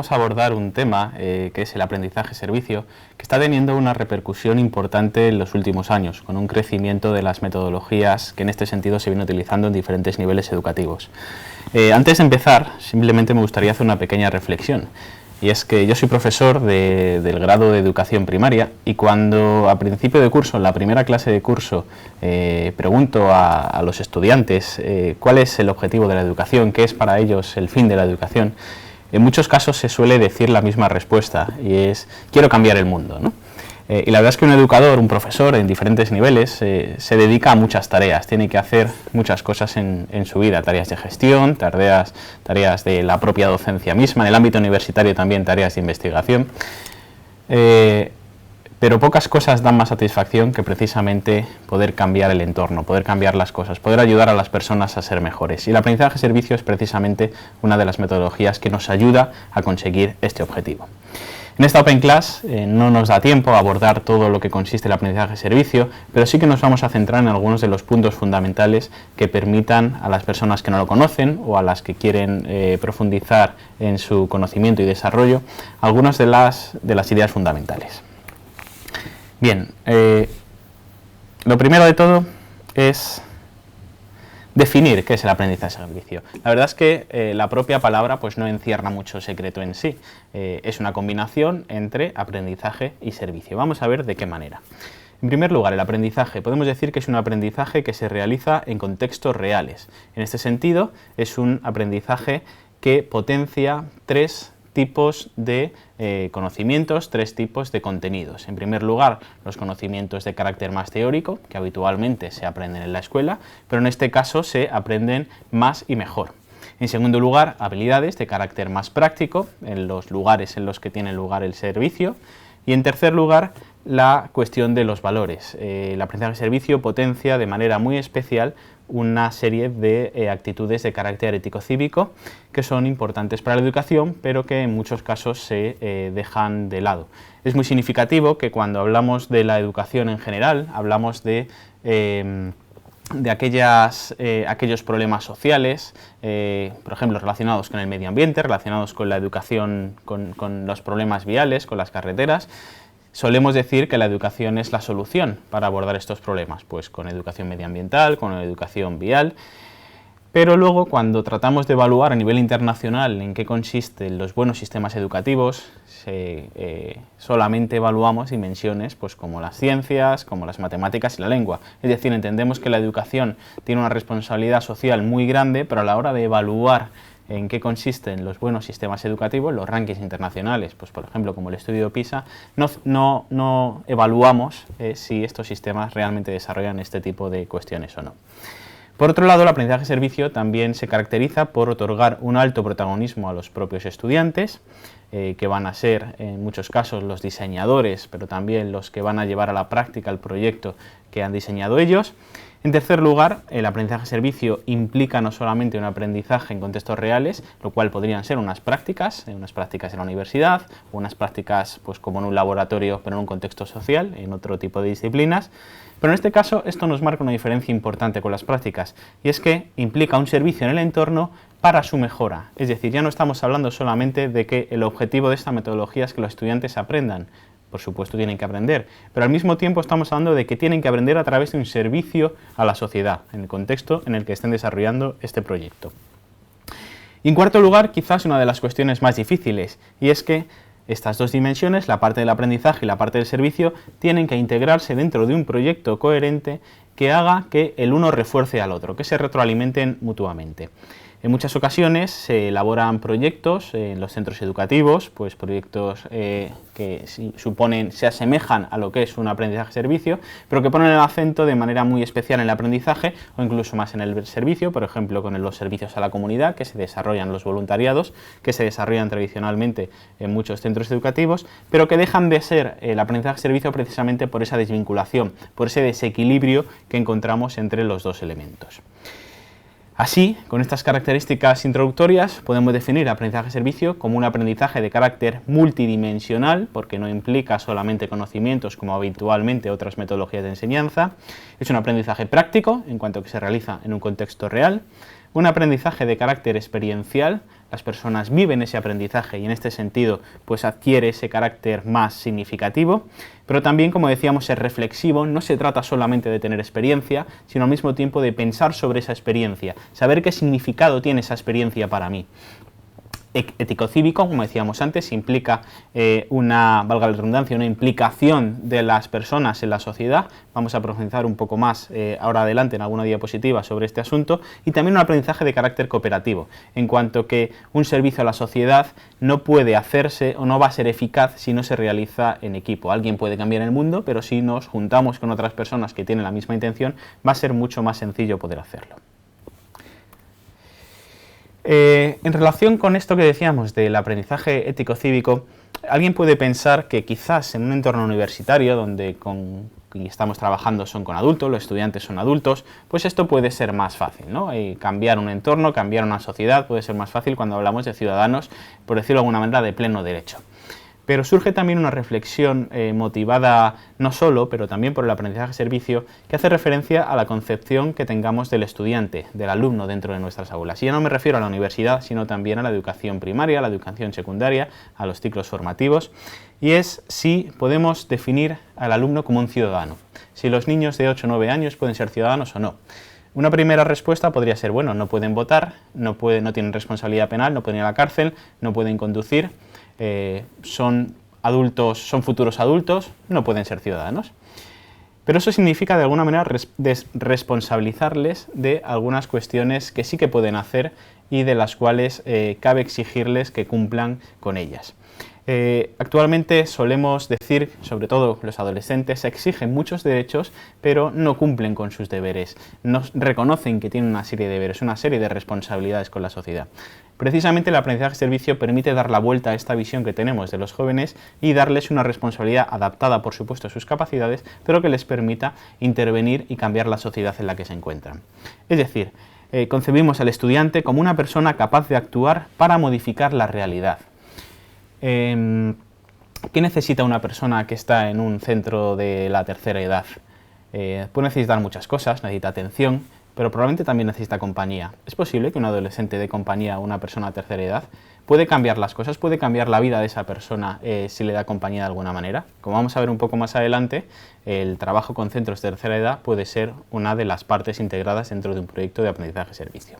Vamos a abordar un tema que es el aprendizaje-servicio, que está teniendo una repercusión importante en los últimos años, con un crecimiento de las metodologías que en este sentido se viene utilizando en diferentes niveles educativos. Antes de empezar, simplemente me gustaría hacer una pequeña reflexión, y es que yo soy profesor del grado de educación primaria, y cuando a principio de curso, en la primera clase de curso, pregunto a los estudiantes cuál es el objetivo de la educación, qué es para ellos el fin de la educación, en muchos casos se suele decir la misma respuesta, y es: quiero cambiar el mundo, ¿no? Y la verdad es que un educador, un profesor en diferentes niveles, se dedica a muchas tareas, tiene que hacer muchas cosas en su vida, tareas de gestión, tareas de la propia docencia misma, en el ámbito universitario también tareas de investigación, pero pocas cosas dan más satisfacción que precisamente poder cambiar el entorno, poder cambiar las cosas, poder ayudar a las personas a ser mejores. Y el aprendizaje-servicio es precisamente una de las metodologías que nos ayuda a conseguir este objetivo. En esta Open Class no nos da tiempo a abordar todo lo que consiste el aprendizaje-servicio, pero sí que nos vamos a centrar en algunos de los puntos fundamentales que permitan a las personas que no lo conocen o a las que quieren profundizar en su conocimiento y desarrollo algunas de las ideas fundamentales. Bien, lo primero de todo es definir qué es el aprendizaje-servicio. La verdad es que la propia palabra pues no encierra mucho secreto en sí. Es una combinación entre aprendizaje y servicio. Vamos a ver de qué manera. En primer lugar, el aprendizaje. Podemos decir que es un aprendizaje que se realiza en contextos reales. En este sentido, es un aprendizaje que potencia tres tipos de conocimientos, tres tipos de contenidos. En primer lugar, los conocimientos de carácter más teórico, que habitualmente se aprenden en la escuela, pero en este caso se aprenden más y mejor. En segundo lugar, habilidades de carácter más práctico, en los lugares en los que tiene lugar el servicio. Y en tercer lugar, la cuestión de los valores. El aprendizaje-servicio potencia de manera muy especial una serie de actitudes de carácter ético-cívico que son importantes para la educación, pero que en muchos casos se dejan de lado. Es muy significativo que cuando hablamos de la educación en general, hablamos de aquellos problemas sociales, por ejemplo, relacionados con el medio ambiente, relacionados con la educación, con los problemas viales, con las carreteras. Solemos decir que la educación es la solución para abordar estos problemas, pues con educación medioambiental, con educación vial, pero luego cuando tratamos de evaluar a nivel internacional en qué consisten los buenos sistemas educativos, solamente evaluamos dimensiones pues como las ciencias, como las matemáticas y la lengua. Es decir, entendemos que la educación tiene una responsabilidad social muy grande, pero a la hora de evaluar en qué consisten los buenos sistemas educativos, los rankings internacionales, pues por ejemplo como el estudio PISA, no evaluamos si estos sistemas realmente desarrollan este tipo de cuestiones o no. Por otro lado, el aprendizaje-servicio también se caracteriza por otorgar un alto protagonismo a los propios estudiantes, que van a ser en muchos casos los diseñadores, pero también los que van a llevar a la práctica el proyecto que han diseñado ellos. En tercer lugar, el aprendizaje-servicio implica no solamente un aprendizaje en contextos reales, lo cual podrían ser unas prácticas en la universidad, o unas prácticas pues, como en un laboratorio, pero en un contexto social, en otro tipo de disciplinas. Pero en este caso esto nos marca una diferencia importante con las prácticas, y es que implica un servicio en el entorno para su mejora. Es decir, ya no estamos hablando solamente de que el objetivo de esta metodología es que los estudiantes aprendan. Por supuesto tienen que aprender, pero al mismo tiempo estamos hablando de que tienen que aprender a través de un servicio a la sociedad, en el contexto en el que estén desarrollando este proyecto. Y en cuarto lugar, quizás una de las cuestiones más difíciles, y es que estas dos dimensiones, la parte del aprendizaje y la parte del servicio, tienen que integrarse dentro de un proyecto coherente que haga que el uno refuerce al otro, que se retroalimenten mutuamente. En muchas ocasiones se elaboran proyectos en los centros educativos, pues proyectos que se asemejan a lo que es un aprendizaje-servicio, pero que ponen el acento de manera muy especial en el aprendizaje o incluso más en el servicio, por ejemplo con los servicios a la comunidad que se desarrollan, los voluntariados que se desarrollan tradicionalmente en muchos centros educativos, pero que dejan de ser el aprendizaje-servicio precisamente por esa desvinculación, por ese desequilibrio que encontramos entre los dos elementos. Así, con estas características introductorias, podemos definir aprendizaje-servicio como un aprendizaje de carácter multidimensional, porque no implica solamente conocimientos como habitualmente otras metodologías de enseñanza. Es un aprendizaje práctico, en cuanto que se realiza en un contexto real, un aprendizaje de carácter experiencial. Las personas viven ese aprendizaje y en este sentido pues adquiere ese carácter más significativo, pero también, como decíamos, es reflexivo. No se trata solamente de tener experiencia, sino al mismo tiempo de pensar sobre esa experiencia, saber qué significado tiene esa experiencia para mí. Ético-cívico, como decíamos antes, implica valga la redundancia, una implicación de las personas en la sociedad. Vamos a profundizar un poco más ahora adelante en alguna diapositiva sobre este asunto, y también un aprendizaje de carácter cooperativo, en cuanto que un servicio a la sociedad no puede hacerse o no va a ser eficaz si no se realiza en equipo. Alguien puede cambiar el mundo, pero si nos juntamos con otras personas que tienen la misma intención, va a ser mucho más sencillo poder hacerlo. En relación con esto que decíamos del aprendizaje ético-cívico, alguien puede pensar que quizás en un entorno universitario donde quien estamos trabajando son con adultos, los estudiantes son adultos, pues esto puede ser más fácil, ¿no? Cambiar un entorno, cambiar una sociedad puede ser más fácil cuando hablamos de ciudadanos, por decirlo de alguna manera, de pleno derecho. Pero surge también una reflexión motivada no solo, pero también por el aprendizaje-servicio, que hace referencia a la concepción que tengamos del estudiante, del alumno dentro de nuestras aulas. Y ya no me refiero a la universidad, sino también a la educación primaria, a la educación secundaria, a los ciclos formativos, y es si podemos definir al alumno como un ciudadano, si los niños de 8 o 9 años pueden ser ciudadanos o no. Una primera respuesta podría ser, bueno, no pueden votar, no tienen responsabilidad penal, no pueden ir a la cárcel, no pueden conducir, son adultos, son futuros adultos, no pueden ser ciudadanos. Pero eso significa de alguna manera responsabilizarles de algunas cuestiones que sí que pueden hacer y de las cuales cabe exigirles que cumplan con ellas. Actualmente solemos decir, sobre todo los adolescentes, exigen muchos derechos, pero no cumplen con sus deberes, no reconocen que tienen una serie de deberes, una serie de responsabilidades con la sociedad. Precisamente el aprendizaje-servicio permite dar la vuelta a esta visión que tenemos de los jóvenes y darles una responsabilidad adaptada, por supuesto, a sus capacidades, pero que les permita intervenir y cambiar la sociedad en la que se encuentran. Es decir, concebimos al estudiante como una persona capaz de actuar para modificar la realidad. ¿Qué necesita una persona que está en un centro de la tercera edad? Puede necesitar muchas cosas, necesita atención, pero probablemente también necesita compañía. Es posible que un adolescente dé compañía a una persona de tercera edad. Puede cambiar las cosas, puede cambiar la vida de esa persona si le da compañía de alguna manera. Como vamos a ver un poco más adelante, el trabajo con centros de tercera edad puede ser una de las partes integradas dentro de un proyecto de aprendizaje-servicio.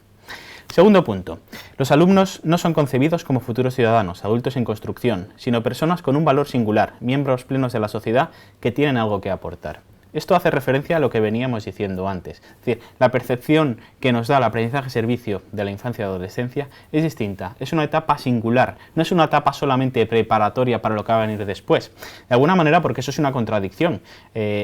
Segundo punto, los alumnos no son concebidos como futuros ciudadanos, adultos en construcción, sino personas con un valor singular, miembros plenos de la sociedad que tienen algo que aportar. Esto hace referencia a lo que veníamos diciendo antes. Es decir, la percepción que nos da el aprendizaje-servicio de la infancia y adolescencia es distinta. Es una etapa singular, no es una etapa solamente preparatoria para lo que va a venir después. De alguna manera, porque eso es una contradicción.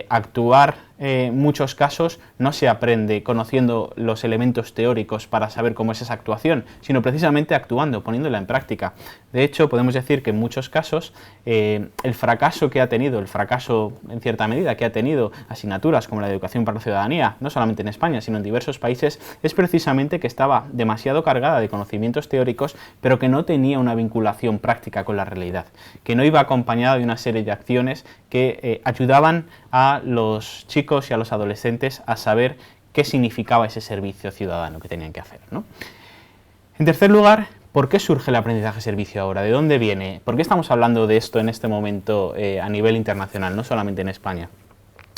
Actuar en muchos casos no se aprende conociendo los elementos teóricos para saber cómo es esa actuación, sino precisamente actuando, poniéndola en práctica. De hecho, podemos decir que en muchos casos el fracaso en cierta medida que ha tenido asignaturas como la educación para la ciudadanía, no solamente en España, sino en diversos países, es precisamente que estaba demasiado cargada de conocimientos teóricos, pero que no tenía una vinculación práctica con la realidad, que no iba acompañada de una serie de acciones que ayudaban a los chicos y a los adolescentes a saber qué significaba ese servicio ciudadano que tenían que hacer, ¿no? En tercer lugar, ¿por qué surge el aprendizaje-servicio ahora? ¿De dónde viene? ¿Por qué estamos hablando de esto en este momento a nivel internacional, no solamente en España?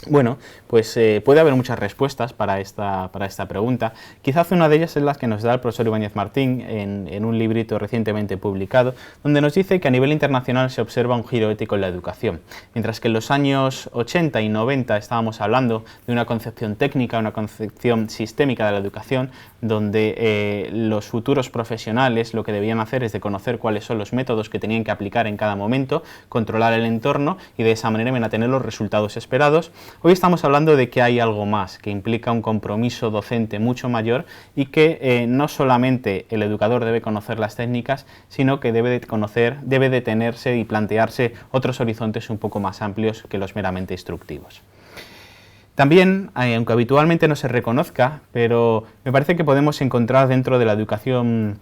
Bueno, pues puede haber muchas respuestas para esta pregunta. Quizás una de ellas es la que nos da el profesor Ibáñez Martín en un librito recientemente publicado, donde nos dice que a nivel internacional se observa un giro ético en la educación. Mientras que en los años 80 y 90 estábamos hablando de una concepción técnica, una concepción sistémica de la educación, donde los futuros profesionales lo que debían hacer es de conocer cuáles son los métodos que tenían que aplicar en cada momento, controlar el entorno y de esa manera a tener los resultados esperados. Hoy estamos hablando de que hay algo más, que implica un compromiso docente mucho mayor y que no solamente el educador debe conocer las técnicas, sino que debe detenerse y plantearse otros horizontes un poco más amplios que los meramente instructivos. También, aunque habitualmente no se reconozca, pero me parece que podemos encontrar dentro de la educación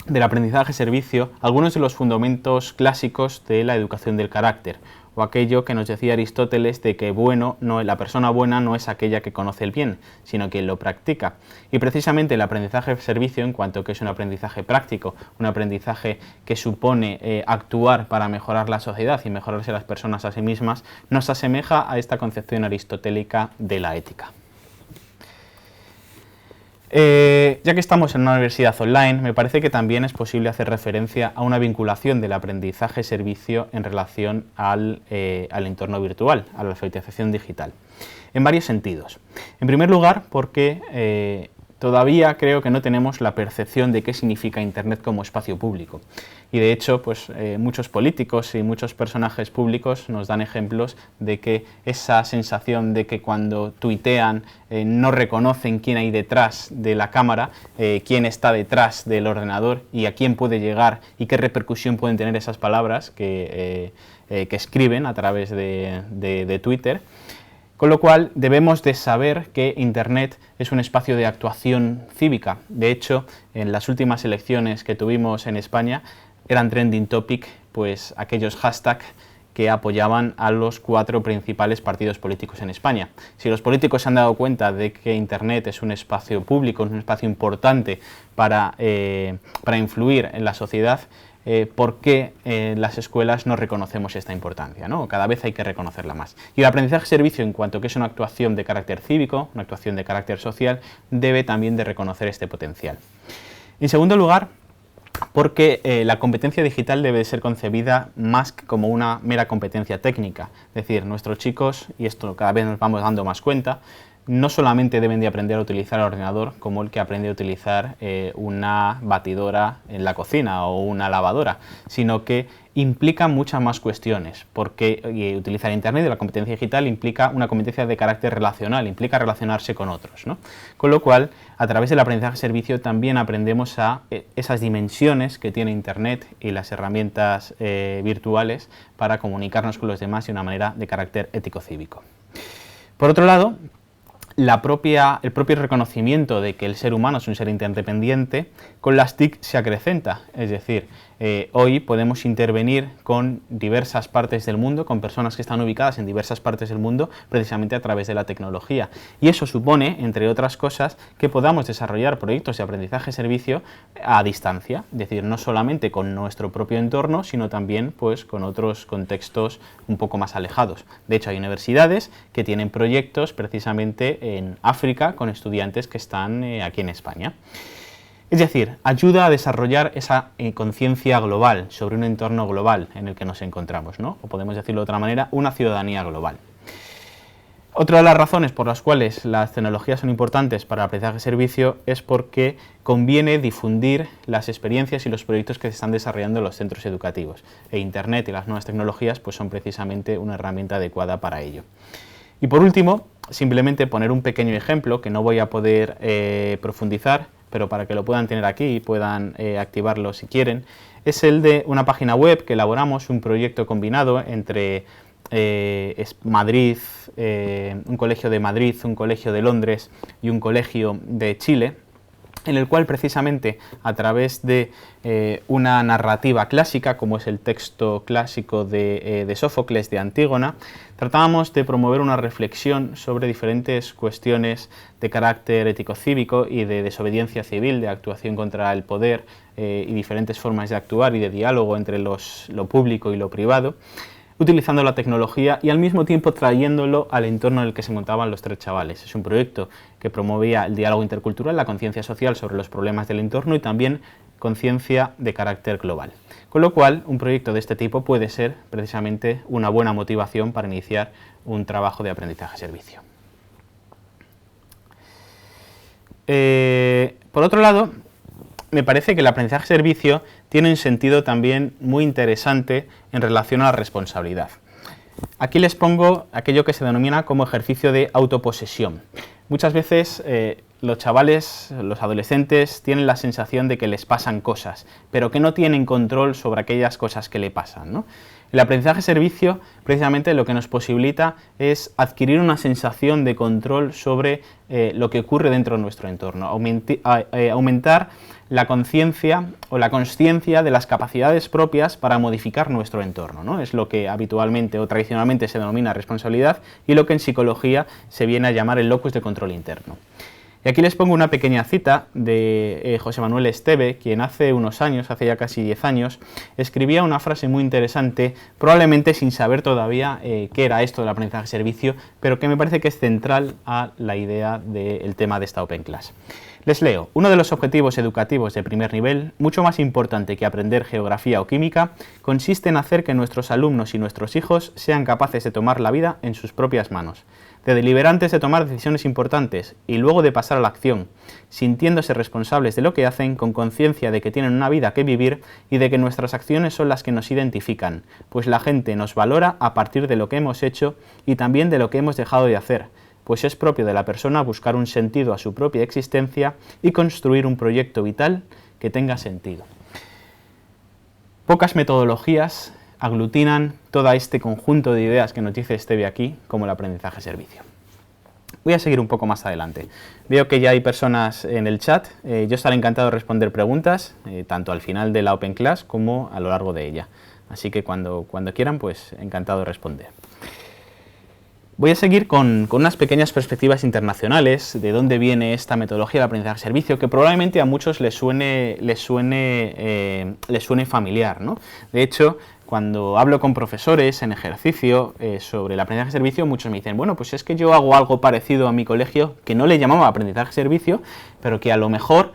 del aprendizaje-servicio algunos de los fundamentos clásicos de la educación del carácter, o aquello que nos decía Aristóteles de que la persona buena no es aquella que conoce el bien, sino quien lo practica. Y precisamente el aprendizaje-servicio, en cuanto que es un aprendizaje práctico, un aprendizaje que supone actuar para mejorar la sociedad y mejorarse las personas a sí mismas, nos asemeja a esta concepción aristotélica de la ética. Ya que estamos en una universidad online, me parece que también es posible hacer referencia a una vinculación del aprendizaje-servicio en relación al entorno virtual, a la alfabetización digital, en varios sentidos. En primer lugar, porque todavía creo que no tenemos la percepción de qué significa Internet como espacio público. Y de hecho, pues, muchos políticos y muchos personajes públicos nos dan ejemplos de que esa sensación de que cuando tuitean no reconocen quién hay detrás de la cámara, quién está detrás del ordenador y a quién puede llegar y qué repercusión pueden tener esas palabras que escriben a través de Twitter. Con lo cual debemos de saber que Internet es un espacio de actuación cívica. De hecho, en las últimas elecciones que tuvimos en España eran trending topic pues aquellos hashtags que apoyaban a los 4 principales partidos políticos en España. Si los políticos se han dado cuenta de que Internet es un espacio público, es un espacio importante para influir en la sociedad, ¿por qué las escuelas no reconocemos esta importancia, ¿no? Cada vez hay que reconocerla más. Y el aprendizaje-servicio, en cuanto que es una actuación de carácter cívico, una actuación de carácter social, debe también de reconocer este potencial. En segundo lugar, porque la competencia digital debe ser concebida más que como una mera competencia técnica. Es decir, nuestros chicos, y esto cada vez nos vamos dando más cuenta, no solamente deben de aprender a utilizar el ordenador como el que aprende a utilizar una batidora en la cocina o una lavadora, sino que implica muchas más cuestiones, porque utilizar Internet y la competencia digital implica una competencia de carácter relacional, implica relacionarse con otros, ¿no? Con lo cual, a través del aprendizaje-servicio también aprendemos a esas dimensiones que tiene Internet y las herramientas virtuales para comunicarnos con los demás de una manera de carácter ético-cívico. Por otro lado, el propio reconocimiento de que el ser humano es un ser interdependiente con las TIC se acrecenta, es decir, hoy podemos intervenir con diversas partes del mundo, con personas que están ubicadas en diversas partes del mundo, precisamente a través de la tecnología. Y eso supone, entre otras cosas, que podamos desarrollar proyectos de aprendizaje-servicio a distancia, es decir, no solamente con nuestro propio entorno, sino también pues, con otros contextos un poco más alejados. De hecho, hay universidades que tienen proyectos precisamente en África con estudiantes que están aquí en España. Es decir, ayuda a desarrollar esa conciencia global sobre un entorno global en el que nos encontramos, ¿no? O podemos decirlo de otra manera, una ciudadanía global. Otra de las razones por las cuales las tecnologías son importantes para el aprendizaje-servicio es porque conviene difundir las experiencias y los proyectos que se están desarrollando en los centros educativos. E Internet y las nuevas tecnologías pues, son precisamente una herramienta adecuada para ello. Y por último, simplemente poner un pequeño ejemplo que no voy a poder profundizar, pero para que lo puedan tener aquí y puedan activarlo si quieren, es el de una página web que elaboramos, un proyecto combinado entre Madrid, un colegio de Madrid, un colegio de Londres y un colegio de Chile, en el cual precisamente a través de una narrativa clásica, como es el texto clásico de Sófocles de Antígona, tratábamos de promover una reflexión sobre diferentes cuestiones de carácter ético-cívico y de desobediencia civil, de actuación contra el poder y diferentes formas de actuar y de diálogo entre lo público y lo privado, utilizando la tecnología y al mismo tiempo trayéndolo al entorno en el que se encontraban los 3 chavales. Es un proyecto que promovía el diálogo intercultural, la conciencia social sobre los problemas del entorno y también conciencia de carácter global. Con lo cual, un proyecto de este tipo puede ser precisamente una buena motivación para iniciar un trabajo de aprendizaje-servicio. Por otro lado, me parece que el aprendizaje-servicio tiene un sentido también muy interesante en relación a la responsabilidad. Aquí les pongo aquello que se denomina como ejercicio de autoposesión. Muchas veces los chavales, los adolescentes, tienen la sensación de que les pasan cosas, pero que no tienen control sobre aquellas cosas que le pasan, ¿no? El aprendizaje-servicio, precisamente, lo que nos posibilita es adquirir una sensación de control sobre lo que ocurre dentro de nuestro entorno, aumentar la conciencia o la consciencia de las capacidades propias para modificar nuestro entorno, ¿no? Es lo que habitualmente o tradicionalmente se denomina responsabilidad y lo que en psicología se viene a llamar el locus de control interno. Y aquí les pongo una pequeña cita de José Manuel Esteve, quien hace unos años, hace ya casi 10 años, escribía una frase muy interesante, probablemente sin saber todavía qué era esto del aprendizaje-servicio, pero que me parece que es central a la idea del tema de esta Open Class. Les leo: uno de los objetivos educativos de primer nivel, mucho más importante que aprender geografía o química, consiste en hacer que nuestros alumnos y nuestros hijos sean capaces de tomar la vida en sus propias manos, de deliberar antes de tomar decisiones importantes y luego de pasar a la acción, sintiéndose responsables de lo que hacen, con conciencia de que tienen una vida que vivir y de que nuestras acciones son las que nos identifican, pues la gente nos valora a partir de lo que hemos hecho y también de lo que hemos dejado de hacer, pues es propio de la persona buscar un sentido a su propia existencia y construir un proyecto vital que tenga sentido. Pocas metodologías aglutinan todo este conjunto de ideas que nos dice Esteve aquí, como el aprendizaje-servicio. Voy a seguir un poco más adelante. Veo que ya hay personas en el chat. Yo estaré encantado de responder preguntas, tanto al final de la Open Class como a lo largo de ella. Así que cuando quieran, pues encantado de responder. Voy a seguir con unas pequeñas perspectivas internacionales de dónde viene esta metodología del aprendizaje-servicio, que probablemente a muchos les suene familiar, ¿no? De hecho, cuando hablo con profesores en ejercicio sobre el aprendizaje-servicio, muchos me dicen, bueno, pues es que yo hago algo parecido a mi colegio, que no le llamaba aprendizaje-servicio, pero que a lo mejor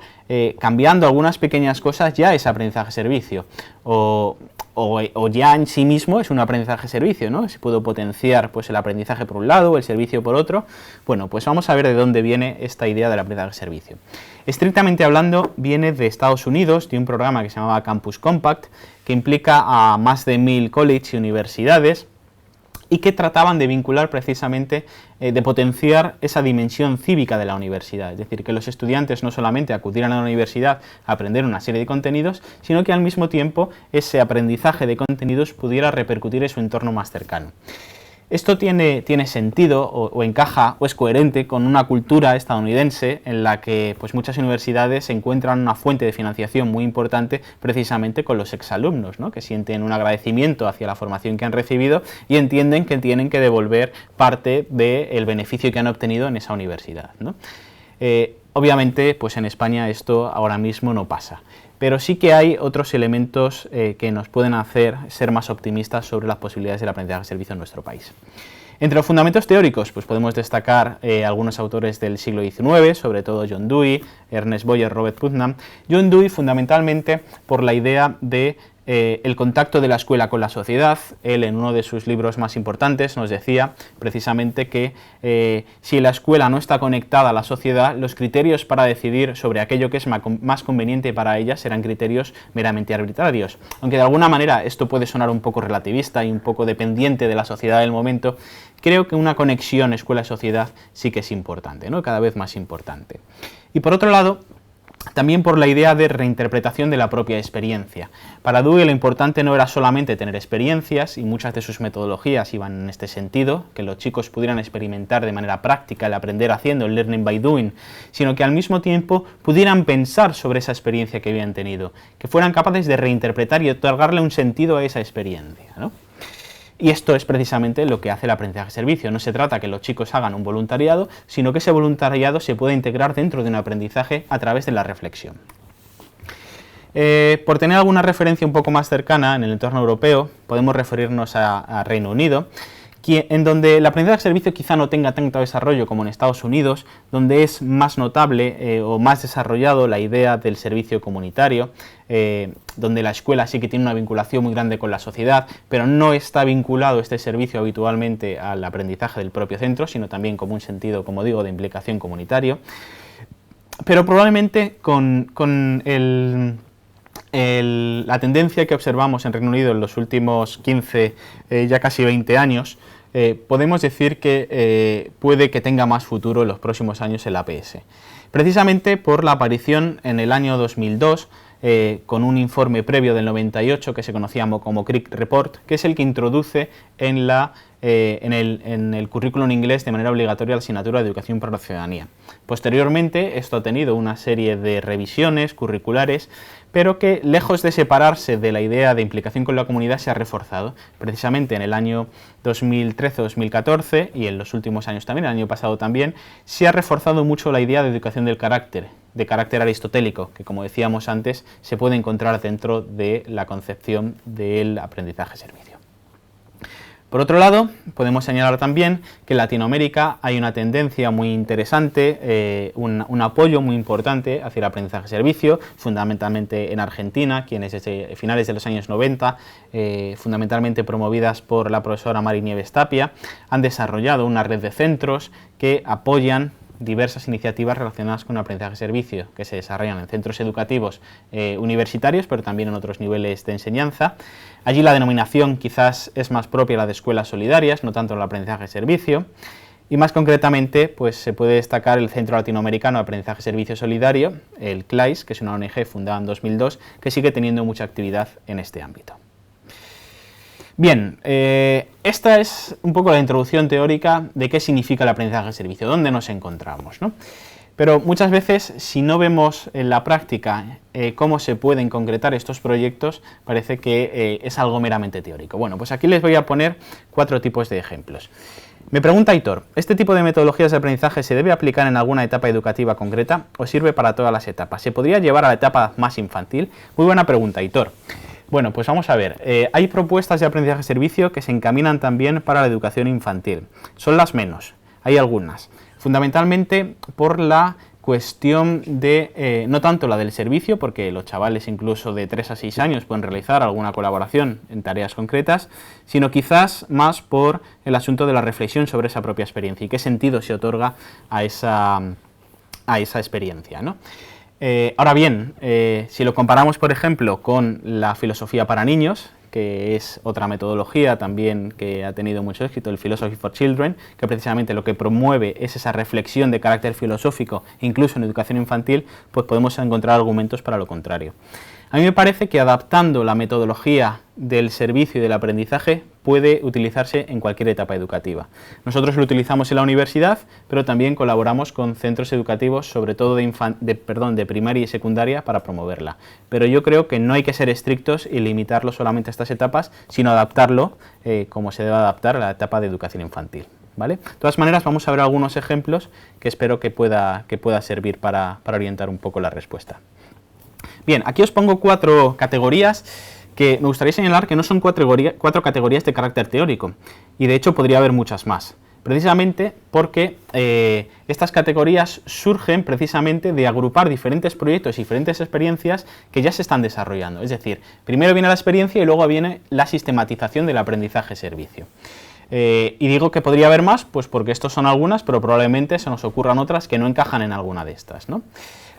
cambiando algunas pequeñas cosas ya es aprendizaje-servicio, o ya en sí mismo es un aprendizaje-servicio, ¿no? Si puedo potenciar pues el aprendizaje por un lado, el servicio por otro. Bueno, pues vamos a ver de dónde viene esta idea del aprendizaje-servicio. Estrictamente hablando, viene de Estados Unidos, de un programa que se llamaba Campus Compact, que implica a más de 1000 colleges y universidades, y que trataban de vincular precisamente, de potenciar esa dimensión cívica de la universidad, es decir, que los estudiantes no solamente acudieran a la universidad a aprender una serie de contenidos, sino que al mismo tiempo ese aprendizaje de contenidos pudiera repercutir en su entorno más cercano. Esto tiene sentido o encaja o es coherente con una cultura estadounidense en la que pues, muchas universidades encuentran una fuente de financiación muy importante precisamente con los exalumnos, ¿no? Que sienten un agradecimiento hacia la formación que han recibido y entienden que tienen que devolver parte del beneficio que han obtenido en esa universidad, ¿no? Obviamente, pues en España esto ahora mismo no pasa. Pero sí que hay otros elementos que nos pueden hacer ser más optimistas sobre las posibilidades del aprendizaje-servicio en nuestro país. Entre los fundamentos teóricos, pues podemos destacar algunos autores del siglo XIX, sobre todo John Dewey, Ernest Boyer, Robert Putnam. John Dewey fundamentalmente por la idea de el contacto de la escuela con la sociedad. Él en uno de sus libros más importantes nos decía precisamente que si la escuela no está conectada a la sociedad, los criterios para decidir sobre aquello que es más conveniente para ella serán criterios meramente arbitrarios. Aunque de alguna manera esto puede sonar un poco relativista y un poco dependiente de la sociedad del momento, creo que una conexión escuela-sociedad sí que es importante, ¿no? Cada vez más importante. Y por otro lado, también por la idea de reinterpretación de la propia experiencia. Para Dewey lo importante no era solamente tener experiencias, y muchas de sus metodologías iban en este sentido, que los chicos pudieran experimentar de manera práctica el aprender haciendo, el learning by doing, sino que al mismo tiempo pudieran pensar sobre esa experiencia que habían tenido, que fueran capaces de reinterpretar y otorgarle un sentido a esa experiencia, ¿no? Y esto es precisamente lo que hace el aprendizaje-servicio. No se trata que los chicos hagan un voluntariado, sino que ese voluntariado se pueda integrar dentro de un aprendizaje a través de la reflexión. Por tener alguna referencia un poco más cercana en el entorno europeo, podemos referirnos a Reino Unido, en donde el aprendizaje-servicio quizá no tenga tanto desarrollo como en Estados Unidos, donde es más notable o más desarrollado la idea del servicio comunitario, donde la escuela sí que tiene una vinculación muy grande con la sociedad, pero no está vinculado este servicio habitualmente al aprendizaje del propio centro, sino también como un sentido, como digo, de implicación comunitario. Pero probablemente con la tendencia que observamos en Reino Unido en los últimos 15, ya casi 20 años, podemos decir que puede que tenga más futuro en los próximos años el APS. precisamente por la aparición en el año 2002 con un informe previo del 98 que se conocía como Crick Report, que es el que introduce en el currículum inglés de manera obligatoria la asignatura de Educación para la Ciudadanía. Posteriormente, esto ha tenido una serie de revisiones curriculares, pero que, lejos de separarse de la idea de implicación con la comunidad, se ha reforzado. Precisamente en el año 2013-2014, y en los últimos años también, el año pasado también, se ha reforzado mucho la idea de educación del carácter, de carácter aristotélico, que, como decíamos antes, se puede encontrar dentro de la concepción del aprendizaje-servicio. Por otro lado, podemos señalar también que en Latinoamérica hay una tendencia muy interesante, un apoyo muy importante hacia el aprendizaje-servicio, fundamentalmente en Argentina, quienes desde finales de los años 90, fundamentalmente promovidas por la profesora Mari Nieves Tapia, han desarrollado una red de centros que apoyan diversas iniciativas relacionadas con el aprendizaje-servicio que se desarrollan en centros educativos universitarios, pero también en otros niveles de enseñanza. Allí la denominación quizás es más propia la de escuelas solidarias, no tanto el aprendizaje-servicio, y más concretamente pues se puede destacar el Centro Latinoamericano de Aprendizaje-Servicio Solidario, el CLAIS, que es una ONG fundada en 2002, que sigue teniendo mucha actividad en este ámbito. Bien, esta es un poco la introducción teórica de qué significa el aprendizaje-servicio, dónde nos encontramos, ¿no? Pero muchas veces, si no vemos en la práctica cómo se pueden concretar estos proyectos, parece que es algo meramente teórico. Bueno, pues aquí les voy a poner 4 tipos de ejemplos. Me pregunta Aitor, ¿este tipo de metodologías de aprendizaje se debe aplicar en alguna etapa educativa concreta o sirve para todas las etapas? ¿Se podría llevar a la etapa más infantil? Muy buena pregunta, Aitor. Bueno, pues vamos a ver, hay propuestas de aprendizaje-servicio que se encaminan también para la educación infantil. Son las menos, hay algunas. Fundamentalmente por la cuestión de, no tanto la del servicio, porque los chavales incluso de 3 a 6 años pueden realizar alguna colaboración en tareas concretas, sino quizás más por el asunto de la reflexión sobre esa propia experiencia y qué sentido se otorga a esa experiencia, ¿no? Ahora bien, si lo comparamos, por ejemplo, con la filosofía para niños, que es otra metodología también que ha tenido mucho éxito, el Philosophy for Children, que precisamente lo que promueve es esa reflexión de carácter filosófico, incluso en educación infantil, pues podemos encontrar argumentos para lo contrario. A mí me parece que adaptando la metodología del servicio y del aprendizaje puede utilizarse en cualquier etapa educativa. Nosotros lo utilizamos en la universidad, pero también colaboramos con centros educativos, sobre todo de primaria y secundaria, para promoverla. Pero yo creo que no hay que ser estrictos y limitarlo solamente a estas etapas, sino adaptarlo como se debe adaptar a la etapa de educación infantil, ¿vale? De todas maneras, vamos a ver algunos ejemplos que espero que pueda servir para orientar un poco la respuesta. Bien, aquí os pongo 4 categorías que me gustaría señalar que no son 4 categorías de carácter teórico, y de hecho podría haber muchas más, precisamente porque estas categorías surgen precisamente de agrupar diferentes proyectos y diferentes experiencias que ya se están desarrollando. Es decir, primero viene la experiencia y luego viene la sistematización del aprendizaje-servicio. Y digo que podría haber más, pues porque estos son algunas, pero probablemente se nos ocurran otras que no encajan en alguna de estas, ¿no?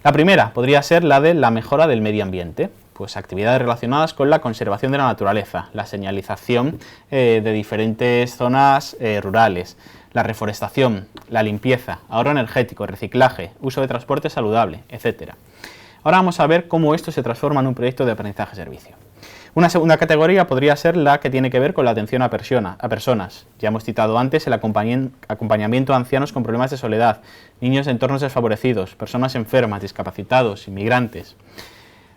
La primera podría ser la de la mejora del medio ambiente, pues actividades relacionadas con la conservación de la naturaleza, la señalización de diferentes zonas rurales, la reforestación, la limpieza, ahorro energético, reciclaje, uso de transporte saludable, etc. Ahora vamos a ver cómo esto se transforma en un proyecto de aprendizaje-servicio. Una segunda categoría podría ser la que tiene que ver con la atención a personas. Ya hemos citado antes el acompañamiento a ancianos con problemas de soledad, niños de entornos desfavorecidos, personas enfermas, discapacitados, inmigrantes.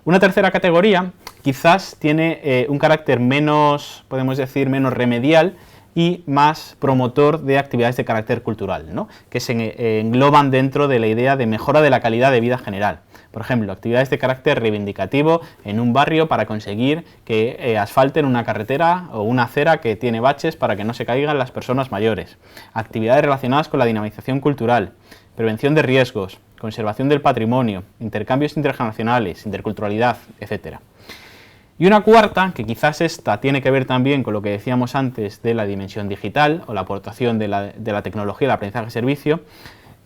Una tercera categoría quizás tiene un carácter menos, podemos decir, menos remedial y más promotor de actividades de carácter cultural, ¿no? Que se engloban dentro de la idea de mejora de la calidad de vida general. Por ejemplo, actividades de carácter reivindicativo en un barrio para conseguir que asfalten una carretera o una acera que tiene baches para que no se caigan las personas mayores. Actividades relacionadas con la dinamización cultural, prevención de riesgos, conservación del patrimonio, intercambios intergeneracionales, interculturalidad, etc. Y una cuarta, que quizás esta tiene que ver también con lo que decíamos antes de la dimensión digital o la aportación de la tecnología al aprendizaje-servicio,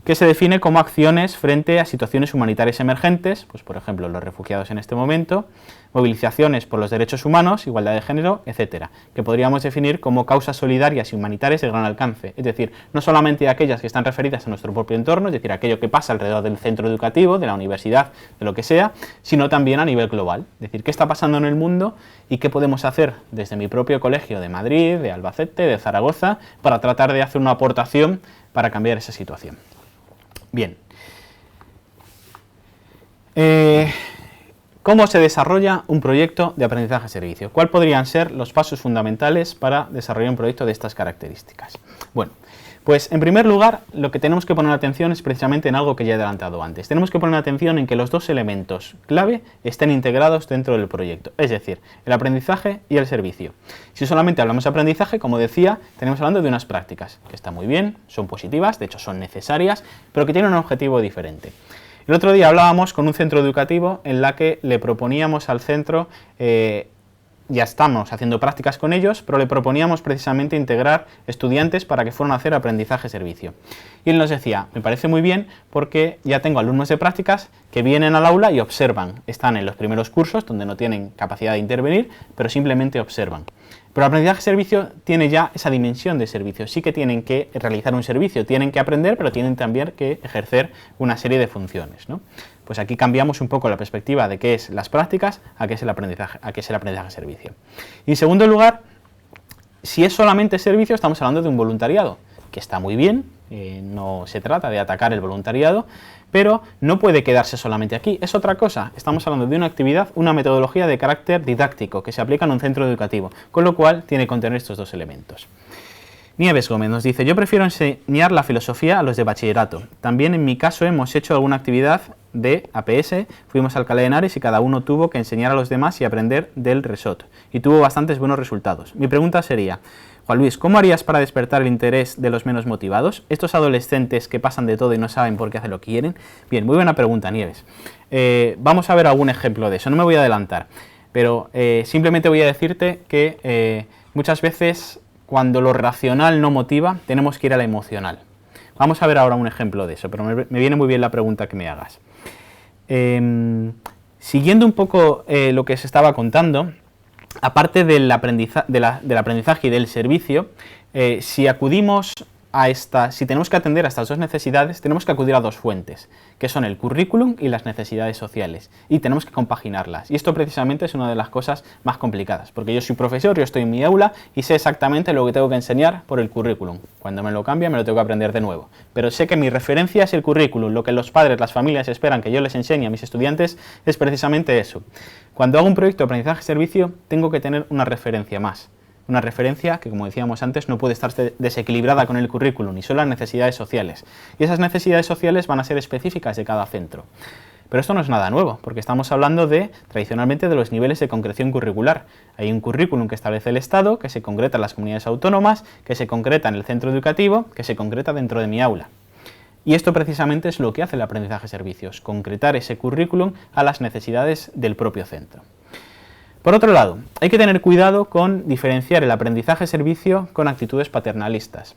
que se define como acciones frente a situaciones humanitarias emergentes, pues por ejemplo los refugiados en este momento, movilizaciones por los derechos humanos, igualdad de género, etcétera, que podríamos definir como causas solidarias y humanitarias de gran alcance, es decir, no solamente aquellas que están referidas a nuestro propio entorno, es decir, aquello que pasa alrededor del centro educativo, de la universidad, de lo que sea, sino también a nivel global, es decir, qué está pasando en el mundo y qué podemos hacer desde mi propio colegio de Madrid, de Albacete, de Zaragoza, para tratar de hacer una aportación para cambiar esa situación. Bien. ¿Cómo se desarrolla un proyecto de aprendizaje-servicio? ¿Cuáles podrían ser los pasos fundamentales para desarrollar un proyecto de estas características? Bueno, pues en primer lugar, lo que tenemos que poner atención es precisamente en algo que ya he adelantado antes. Tenemos que poner atención en que los dos elementos clave estén integrados dentro del proyecto, es decir, el aprendizaje y el servicio. Si solamente hablamos de aprendizaje, como decía, tenemos hablando de unas prácticas, que están muy bien, son positivas, de hecho son necesarias, pero que tienen un objetivo diferente. El otro día hablábamos con un centro educativo en la que le proponíamos al centro, ya estamos haciendo prácticas con ellos, pero le proponíamos precisamente integrar estudiantes para que fueran a hacer aprendizaje-servicio. Y él nos decía, me parece muy bien porque ya tengo alumnos de prácticas que vienen al aula y observan, están en los primeros cursos donde no tienen capacidad de intervenir, pero simplemente observan. Pero el aprendizaje-servicio tiene ya esa dimensión de servicio, sí que tienen que realizar un servicio, tienen que aprender, pero tienen también que ejercer una serie de funciones, ¿no? Pues aquí cambiamos un poco la perspectiva de qué es las prácticas a qué es el aprendizaje-servicio. Y en segundo lugar, si es solamente servicio, estamos hablando de un voluntariado, que está muy bien, no se trata de atacar el voluntariado, pero no puede quedarse solamente aquí, es otra cosa, estamos hablando de una actividad, una metodología de carácter didáctico que se aplica en un centro educativo, con lo cual tiene que contener estos dos elementos. Nieves Gómez nos dice, yo prefiero enseñar la filosofía a los de bachillerato. También en mi caso hemos hecho alguna actividad de APS, fuimos a Alcalá de Henares y cada uno tuvo que enseñar a los demás y aprender del RESOT. Y tuvo bastantes buenos resultados. Mi pregunta sería, Juan Luis, ¿cómo harías para despertar el interés de los menos motivados? Estos adolescentes que pasan de todo y no saben por qué hacen lo que quieren. Bien, muy buena pregunta, Nieves. Vamos a ver algún ejemplo de eso, no me voy a adelantar, pero simplemente voy a decirte que muchas veces cuando lo racional no motiva, tenemos que ir a la emocional. Vamos a ver ahora un ejemplo de eso, pero me viene muy bien la pregunta que me hagas. Siguiendo un poco lo que se estaba contando, aparte del aprendizaje y del servicio, si acudimos si tenemos que atender a estas dos necesidades, tenemos que acudir a dos fuentes, que son el currículum y las necesidades sociales, y tenemos que compaginarlas. Y esto precisamente es una de las cosas más complicadas, porque yo soy profesor, yo estoy en mi aula y sé exactamente lo que tengo que enseñar por el currículum. Cuando me lo cambia me lo tengo que aprender de nuevo. Pero sé que mi referencia es el currículum, lo que los padres, las familias esperan que yo les enseñe a mis estudiantes es precisamente eso. Cuando hago un proyecto de aprendizaje-servicio, tengo que tener una referencia más. Una referencia que, como decíamos antes, no puede estar desequilibrada con el currículum, y son las necesidades sociales. Y esas necesidades sociales van a ser específicas de cada centro. Pero esto no es nada nuevo, porque estamos hablando tradicionalmente de los niveles de concreción curricular. Hay un currículum que establece el Estado, que se concreta en las comunidades autónomas, que se concreta en el centro educativo, que se concreta dentro de mi aula. Y esto precisamente es lo que hace el aprendizaje-servicios, concretar ese currículum a las necesidades del propio centro. Por otro lado, hay que tener cuidado con diferenciar el aprendizaje-servicio con actitudes paternalistas.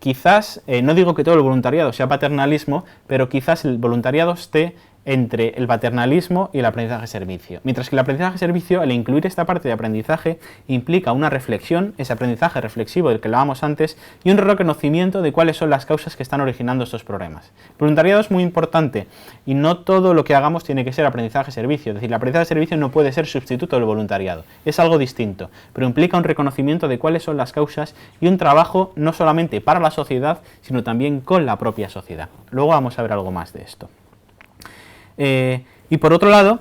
Quizás, no digo que todo el voluntariado sea paternalismo, pero quizás el voluntariado esté entre el paternalismo y el aprendizaje-servicio. Mientras que el aprendizaje-servicio, al incluir esta parte de aprendizaje, implica una reflexión, ese aprendizaje reflexivo del que hablábamos antes, y un reconocimiento de cuáles son las causas que están originando estos problemas. El voluntariado es muy importante y no todo lo que hagamos tiene que ser aprendizaje-servicio. Es decir, el aprendizaje-servicio no puede ser sustituto del voluntariado. Es algo distinto, pero implica un reconocimiento de cuáles son las causas y un trabajo no solamente para la sociedad, sino también con la propia sociedad. Luego vamos a ver algo más de esto. Y por otro lado,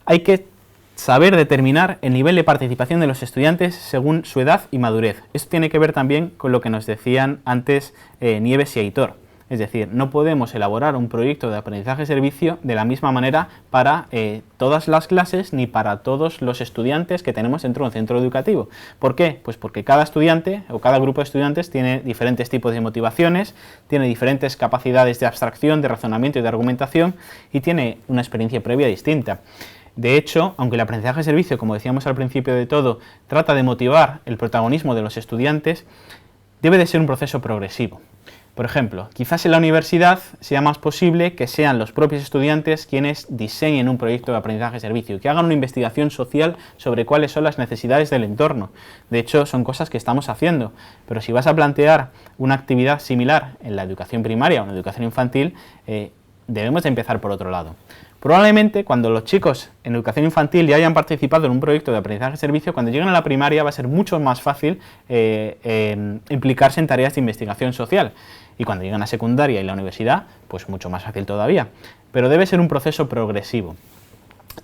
hay que saber determinar el nivel de participación de los estudiantes según su edad y madurez. Esto tiene que ver también con lo que nos decían antes Nieves y Aitor. Es decir, no podemos elaborar un proyecto de aprendizaje-servicio de la misma manera para todas las clases ni para todos los estudiantes que tenemos dentro de un centro educativo. ¿Por qué? Pues porque cada estudiante o cada grupo de estudiantes tiene diferentes tipos de motivaciones, tiene diferentes capacidades de abstracción, de razonamiento y de argumentación y tiene una experiencia previa distinta. De hecho, aunque el aprendizaje-servicio, como decíamos al principio de todo, trata de motivar el protagonismo de los estudiantes, debe de ser un proceso progresivo. Por ejemplo, quizás en la universidad sea más posible que sean los propios estudiantes quienes diseñen un proyecto de aprendizaje-servicio, que hagan una investigación social sobre cuáles son las necesidades del entorno. De hecho, son cosas que estamos haciendo, pero si vas a plantear una actividad similar en la educación primaria o en la educación infantil, debemos de empezar por otro lado. Probablemente cuando los chicos en educación infantil ya hayan participado en un proyecto de aprendizaje-servicio, cuando lleguen a la primaria va a ser mucho más fácil implicarse en tareas de investigación social. Y cuando lleguen a secundaria y la universidad, pues mucho más fácil todavía. Pero debe ser un proceso progresivo.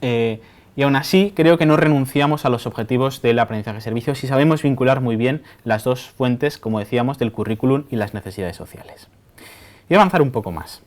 Y aún así, creo que no renunciamos a los objetivos del aprendizaje-servicio si sabemos vincular muy bien las dos fuentes, como decíamos, del currículum y las necesidades sociales. Y avanzar un poco más.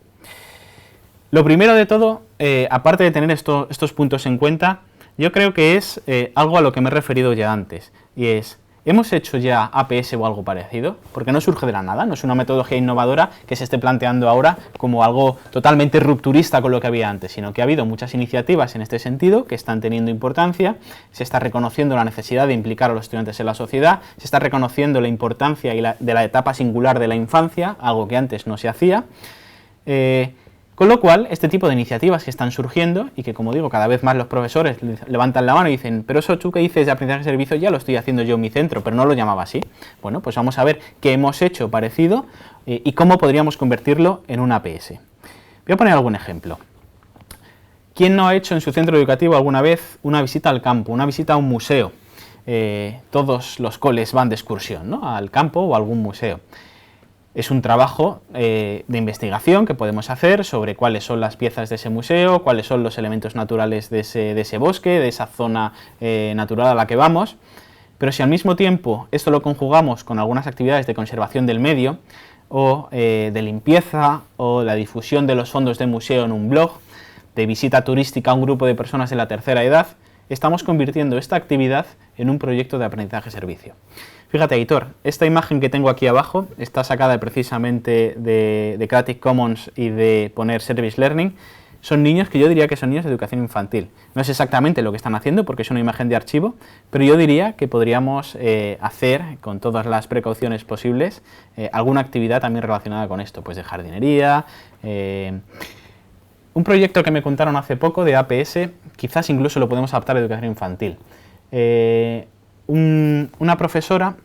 Lo primero de todo, aparte de tener estos puntos en cuenta, yo creo que es algo a lo que me he referido ya antes, y es, ¿hemos hecho ya APS o algo parecido? Porque no surge de la nada, no es una metodología innovadora que se esté planteando ahora como algo totalmente rupturista con lo que había antes, sino que ha habido muchas iniciativas en este sentido que están teniendo importancia, se está reconociendo la necesidad de implicar a los estudiantes en la sociedad, se está reconociendo la importancia de la etapa singular de la infancia, algo que antes no se hacía. Con lo cual, este tipo de iniciativas que están surgiendo, y que como digo, cada vez más los profesores levantan la mano y dicen, pero eso tú que dices de aprendizaje-servicio ya lo estoy haciendo yo en mi centro, pero no lo llamaba así. Bueno, pues vamos a ver qué hemos hecho parecido y cómo podríamos convertirlo en un APS. Voy a poner algún ejemplo. ¿Quién no ha hecho en su centro educativo alguna vez una visita al campo, una visita a un museo? Todos los coles van de excursión, ¿no?, al campo o a algún museo. Es un trabajo de investigación que podemos hacer sobre cuáles son las piezas de ese museo, cuáles son los elementos naturales de ese bosque, de esa zona natural a la que vamos, pero si al mismo tiempo esto lo conjugamos con algunas actividades de conservación del medio, o de limpieza, o la difusión de los fondos de museo en un blog, de visita turística a un grupo de personas de la tercera edad, estamos convirtiendo esta actividad en un proyecto de aprendizaje-servicio. Fíjate, Aitor, esta imagen que tengo aquí abajo está sacada precisamente de Creative Commons y de poner Service Learning. Son niños que yo diría que son niños de educación infantil. No es exactamente lo que están haciendo porque es una imagen de archivo, pero yo diría que podríamos hacer, con todas las precauciones posibles, alguna actividad también relacionada con esto, pues de jardinería. Un proyecto que me contaron hace poco de APS, quizás incluso lo podemos adaptar a educación infantil. Una profesora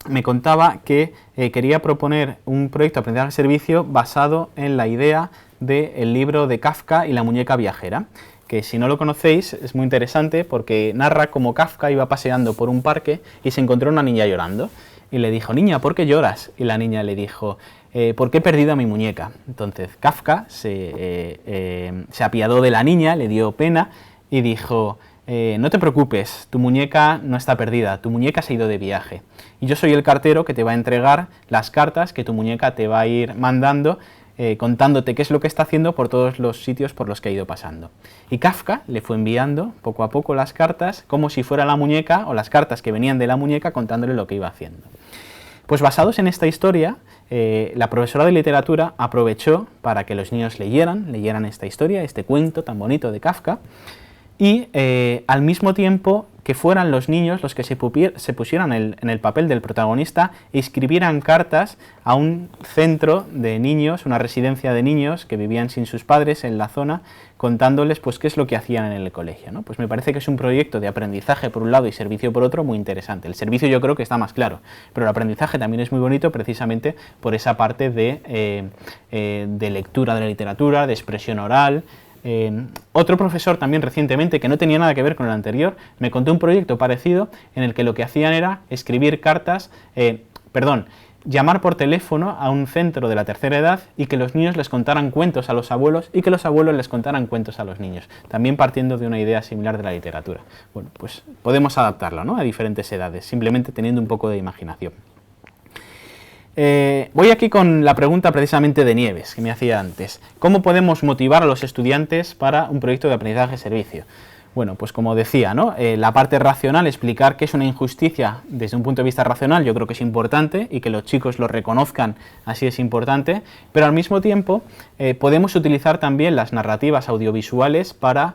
me contaba que quería proponer un proyecto de aprendizaje-servicio basado en la idea del libro de Kafka y la muñeca viajera, que si no lo conocéis es muy interesante porque narra cómo Kafka iba paseando por un parque y se encontró una niña llorando. Y le dijo, niña, ¿por qué lloras? Y la niña le dijo, porque he perdido a mi muñeca. Entonces Kafka se apiadó de la niña, le dio pena y dijo, no te preocupes, tu muñeca no está perdida, tu muñeca se ha ido de viaje. Y yo soy el cartero que te va a entregar las cartas que tu muñeca te va a ir mandando, contándote qué es lo que está haciendo por todos los sitios por los que ha ido pasando. Y Kafka le fue enviando poco a poco las cartas como si fuera la muñeca, o las cartas que venían de la muñeca contándole lo que iba haciendo. Pues basados en esta historia, la profesora de literatura aprovechó para que los niños leyeran esta historia, este cuento tan bonito de Kafka, y al mismo tiempo que fueran los niños los que se pusieran en el papel del protagonista e escribieran cartas a un centro de niños, una residencia de niños que vivían sin sus padres en la zona, contándoles pues qué es lo que hacían en el colegio, ¿no? Pues me parece que es un proyecto de aprendizaje por un lado y servicio por otro muy interesante. El servicio yo creo que está más claro, pero el aprendizaje también es muy bonito precisamente por esa parte de lectura de la literatura, de expresión oral. Otro profesor también recientemente, que no tenía nada que ver con el anterior, me contó un proyecto parecido en el que lo que hacían era escribir cartas, llamar por teléfono a un centro de la tercera edad y que los niños les contaran cuentos a los abuelos y que los abuelos les contaran cuentos a los niños, también partiendo de una idea similar de la literatura. Bueno, pues podemos adaptarlo, ¿no?, a diferentes edades, simplemente teniendo un poco de imaginación. Voy aquí con la pregunta precisamente de Nieves, que me hacía antes. ¿Cómo podemos motivar a los estudiantes para un proyecto de aprendizaje-servicio? Bueno, pues como decía, ¿no?, la parte racional, explicar qué es una injusticia desde un punto de vista racional, yo creo que es importante, y que los chicos lo reconozcan, así es importante, pero al mismo tiempo podemos utilizar también las narrativas audiovisuales para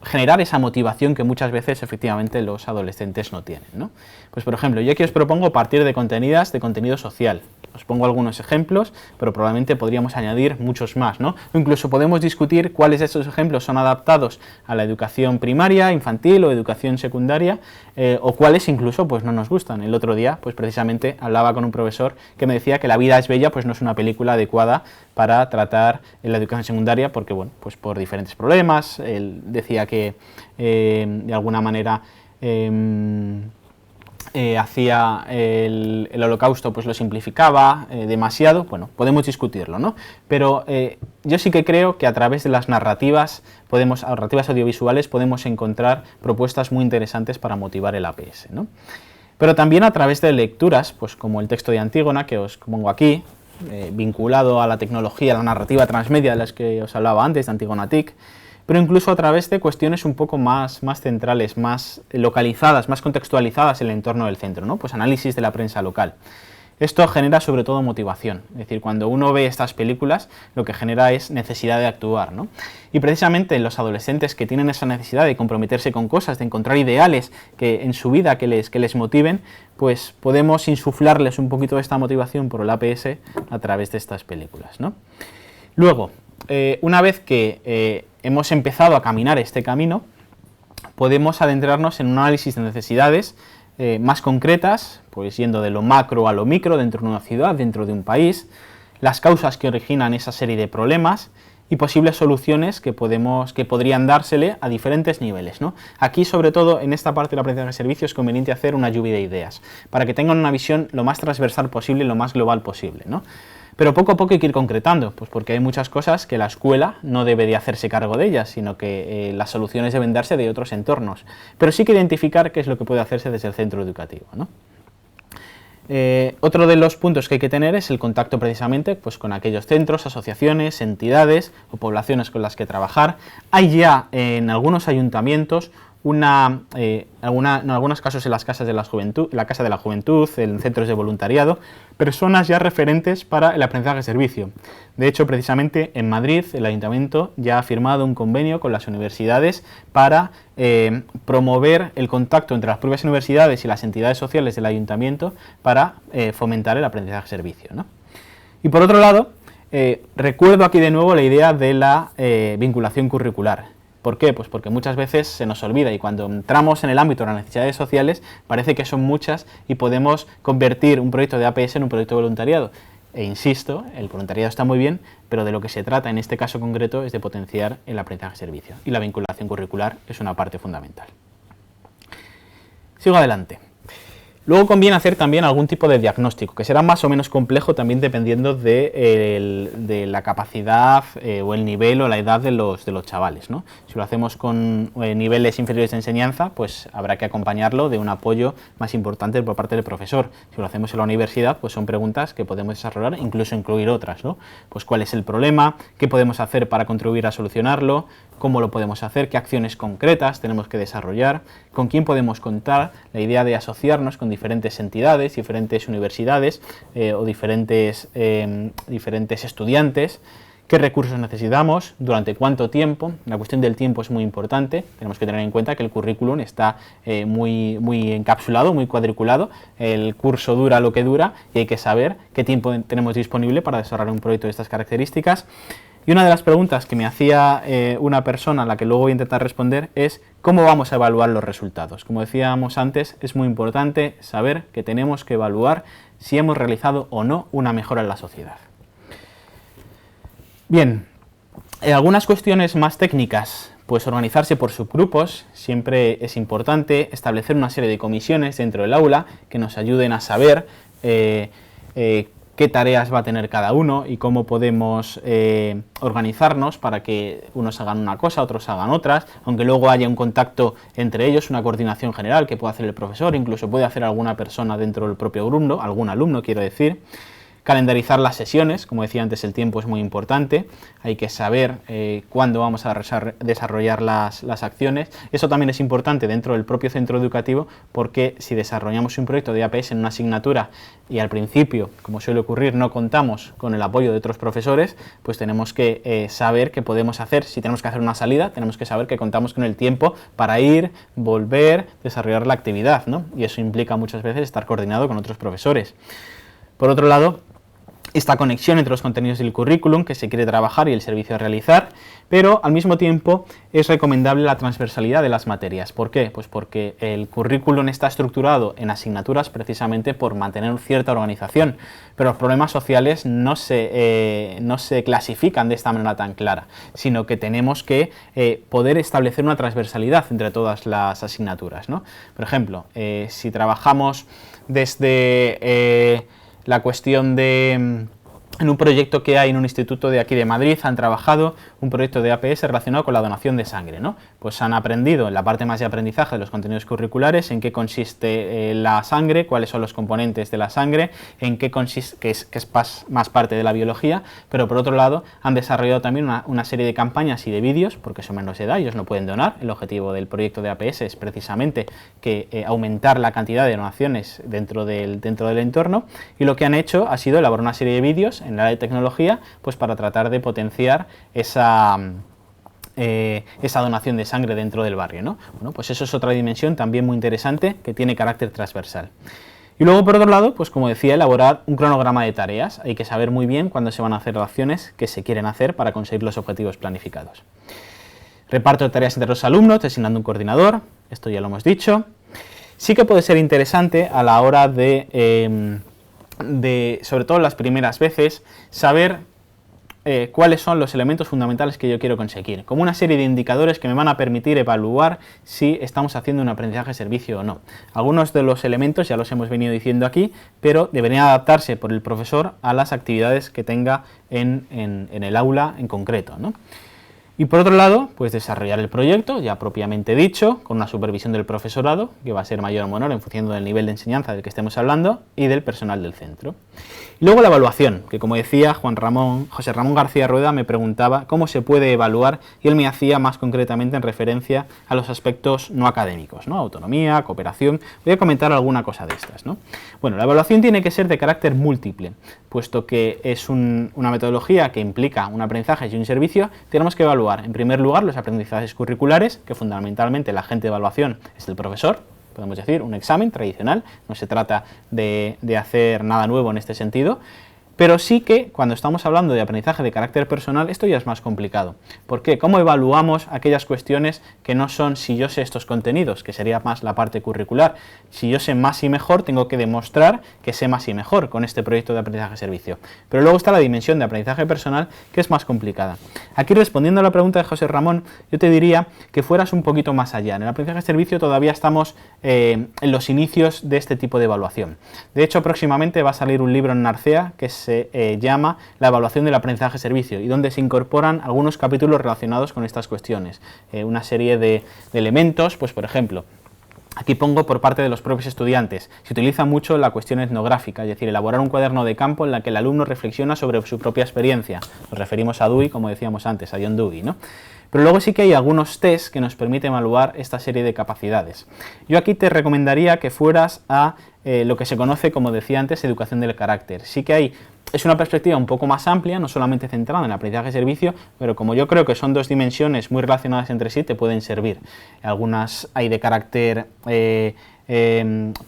generar esa motivación que muchas veces efectivamente los adolescentes no tienen, ¿no? Pues por ejemplo, yo aquí os propongo partir de contenido social. Os pongo algunos ejemplos, pero probablemente podríamos añadir muchos más, ¿no? O incluso podemos discutir cuáles de estos ejemplos son adaptados a la educación primaria, infantil o educación secundaria, o cuáles incluso pues no nos gustan. El otro día, pues precisamente hablaba con un profesor que me decía que La vida es bella, pues no es una película adecuada para tratar en la educación secundaria, porque bueno, pues por diferentes problemas. Él decía que de alguna manera hacía el holocausto, pues lo simplificaba demasiado. Bueno, podemos discutirlo, ¿no? Pero yo sí que creo que a través de las narrativas audiovisuales podemos encontrar propuestas muy interesantes para motivar el APS, ¿no? Pero también a través de lecturas, pues como el texto de Antígona, que os pongo aquí, vinculado a la tecnología, a la narrativa transmedia de las que os hablaba antes, de Antígona TIC, pero incluso a través de cuestiones un poco más centrales, más localizadas, más contextualizadas en el entorno del centro, ¿no? Pues análisis de la prensa local. Esto genera sobre todo motivación, es decir, cuando uno ve estas películas lo que genera es necesidad de actuar, ¿no? Y precisamente en los adolescentes que tienen esa necesidad de comprometerse con cosas, de encontrar ideales que en su vida que les motiven, pues podemos insuflarles un poquito de esta motivación por el APS a través de estas películas, ¿no? Luego, una vez que hemos empezado a caminar este camino, podemos adentrarnos en un análisis de necesidades más concretas, pues yendo de lo macro a lo micro dentro de una ciudad, dentro de un país, las causas que originan esa serie de problemas y posibles soluciones que podrían dársele a diferentes niveles, ¿no? Aquí, sobre todo, en esta parte del aprendizaje de servicio es conveniente hacer una lluvia de ideas, para que tengan una visión lo más transversal posible y lo más global posible, ¿no? Pero poco a poco hay que ir concretando, pues porque hay muchas cosas que la escuela no debe de hacerse cargo de ellas, sino que las soluciones deben darse de otros entornos. Pero sí que identificar qué es lo que puede hacerse desde el centro educativo, ¿no? Otro de los puntos que hay que tener es el contacto precisamente pues, con aquellos centros, asociaciones, entidades o poblaciones con las que trabajar. Hay ya en algunos ayuntamientos en algunos casos en las casas de la juventud, la Casa de la Juventud, en centros de voluntariado, personas ya referentes para el aprendizaje de servicio. De hecho, precisamente en Madrid el Ayuntamiento ya ha firmado un convenio con las universidades para promover el contacto entre las propias universidades y las entidades sociales del Ayuntamiento para fomentar el aprendizaje de servicio, ¿no? Y por otro lado, recuerdo aquí de nuevo la idea de la vinculación curricular. ¿Por qué? Pues porque muchas veces se nos olvida y cuando entramos en el ámbito de las necesidades sociales parece que son muchas y podemos convertir un proyecto de APS en un proyecto de voluntariado. E insisto, el voluntariado está muy bien, pero de lo que se trata en este caso concreto es de potenciar el aprendizaje de servicio y la vinculación curricular es una parte fundamental. Sigo adelante. Luego conviene hacer también algún tipo de diagnóstico, que será más o menos complejo también dependiendo de la capacidad o el nivel o la edad de los chavales, ¿no? Si lo hacemos con niveles inferiores de enseñanza, pues habrá que acompañarlo de un apoyo más importante por parte del profesor. Si lo hacemos en la universidad, pues son preguntas que podemos desarrollar, incluso incluir otras, ¿no? Pues cuál es el problema, qué podemos hacer para contribuir a solucionarlo, cómo lo podemos hacer, qué acciones concretas tenemos que desarrollar, con quién podemos contar, la idea de asociarnos con diferentes entidades, diferentes universidades o diferentes estudiantes, qué recursos necesitamos, durante cuánto tiempo. La cuestión del tiempo es muy importante, tenemos que tener en cuenta que el currículum está muy encapsulado, muy cuadriculado, el curso dura lo que dura y hay que saber qué tiempo tenemos disponible para desarrollar un proyecto de estas características. Y una de las preguntas que me hacía una persona a la que luego voy a intentar responder es ¿cómo vamos a evaluar los resultados? Como decíamos antes, es muy importante saber que tenemos que evaluar si hemos realizado o no una mejora en la sociedad. Bien, algunas cuestiones más técnicas, pues organizarse por subgrupos, siempre es importante establecer una serie de comisiones dentro del aula que nos ayuden a saber qué tareas va a tener cada uno y cómo podemos organizarnos para que unos hagan una cosa, otros hagan otras, aunque luego haya un contacto entre ellos, una coordinación general que puede hacer el profesor, incluso puede hacer alguna persona dentro del propio grupo, algún alumno quiero decir. calendarizar las sesiones, como decía antes, el tiempo es muy importante, hay que saber cuándo vamos a desarrollar las acciones. Eso también es importante dentro del propio centro educativo, porque si desarrollamos un proyecto de APS en una asignatura y al principio, como suele ocurrir, no contamos con el apoyo de otros profesores, pues tenemos que saber qué podemos hacer. Si tenemos que hacer una salida, tenemos que saber que contamos con el tiempo para ir, volver, desarrollar la actividad, ¿no? Y eso implica muchas veces estar coordinado con otros profesores. Por otro lado, esta conexión entre los contenidos del currículum que se quiere trabajar y el servicio a realizar, pero al mismo tiempo es recomendable la transversalidad de las materias. ¿Por qué? Pues porque el currículum está estructurado en asignaturas precisamente por mantener cierta organización, pero los problemas sociales no se clasifican de esta manera tan clara, sino que tenemos que poder establecer una transversalidad entre todas las asignaturas, ¿no? Por ejemplo, si trabajamos desde la cuestión de, en un proyecto que hay en un instituto de aquí de Madrid, han trabajado un proyecto de APS relacionado con la donación de sangre, ¿no? Pues han aprendido en la parte más de aprendizaje de los contenidos curriculares en qué consiste la sangre, cuáles son los componentes de la sangre, en qué consiste, que es más parte de la biología, pero por otro lado han desarrollado también una serie de campañas y de vídeos, porque son menores de edad, ellos no pueden donar. El objetivo del proyecto de APS es precisamente que aumentar la cantidad de donaciones dentro del entorno, y lo que han hecho ha sido elaborar una serie de vídeos en el área de tecnología, pues para tratar de potenciar esa donación de sangre dentro del barrio, ¿no? Bueno, pues eso es otra dimensión también muy interesante que tiene carácter transversal. Y luego, por otro lado, pues como decía, elaborar un cronograma de tareas. Hay que saber muy bien cuándo se van a hacer las acciones que se quieren hacer para conseguir los objetivos planificados. Reparto de tareas entre los alumnos, designando un coordinador, esto ya lo hemos dicho. Sí que puede ser interesante a la hora de sobre todo las primeras veces, saber cuáles son los elementos fundamentales que yo quiero conseguir, como una serie de indicadores que me van a permitir evaluar si estamos haciendo un aprendizaje-servicio o no. Algunos de los elementos ya los hemos venido diciendo aquí, pero deberían adaptarse por el profesor a las actividades que tenga en el aula en concreto, ¿no? Y por otro lado, pues desarrollar el proyecto, ya propiamente dicho, con una supervisión del profesorado, que va a ser mayor o menor en función del nivel de enseñanza del que estemos hablando, y del personal del centro. Y luego la evaluación, que como decía José Ramón García Rueda me preguntaba cómo se puede evaluar, y él me hacía más concretamente en referencia a los aspectos no académicos, ¿no? Autonomía, cooperación. Voy a comentar alguna cosa de estas, ¿no? Bueno, la evaluación tiene que ser de carácter múltiple, puesto que es una metodología que implica un aprendizaje y un servicio. Tenemos que evaluar, en primer lugar, los aprendizajes curriculares, que fundamentalmente el agente de evaluación es el profesor, podemos decir, un examen tradicional, no se trata de hacer nada nuevo en este sentido, pero sí que cuando estamos hablando de aprendizaje de carácter personal, esto ya es más complicado. ¿Por qué? ¿Cómo evaluamos aquellas cuestiones que no son si yo sé estos contenidos, que sería más la parte curricular? Si yo sé más y mejor, tengo que demostrar que sé más y mejor con este proyecto de aprendizaje-servicio. Pero luego está la dimensión de aprendizaje personal, que es más complicada. Aquí, respondiendo a la pregunta de José Ramón, yo te diría que fueras un poquito más allá. En el aprendizaje-servicio todavía estamos en los inicios de este tipo de evaluación. De hecho, próximamente va a salir un libro en Narcea que se llama La evaluación del aprendizaje-servicio, y donde se incorporan algunos capítulos relacionados con estas cuestiones. Una serie de elementos, pues por ejemplo, aquí pongo por parte de los propios estudiantes. Se utiliza mucho la cuestión etnográfica, es decir, elaborar un cuaderno de campo en la que el alumno reflexiona sobre su propia experiencia. Nos referimos a Dewey, como decíamos antes, a John Dewey, ¿no? Pero luego sí que hay algunos test que nos permiten evaluar esta serie de capacidades. Yo aquí te recomendaría que fueras a lo que se conoce, como decía antes, educación del carácter. Sí que es una perspectiva un poco más amplia, no solamente centrada en el aprendizaje-servicio, pero como yo creo que son dos dimensiones muy relacionadas entre sí, te pueden servir. Algunas hay de carácter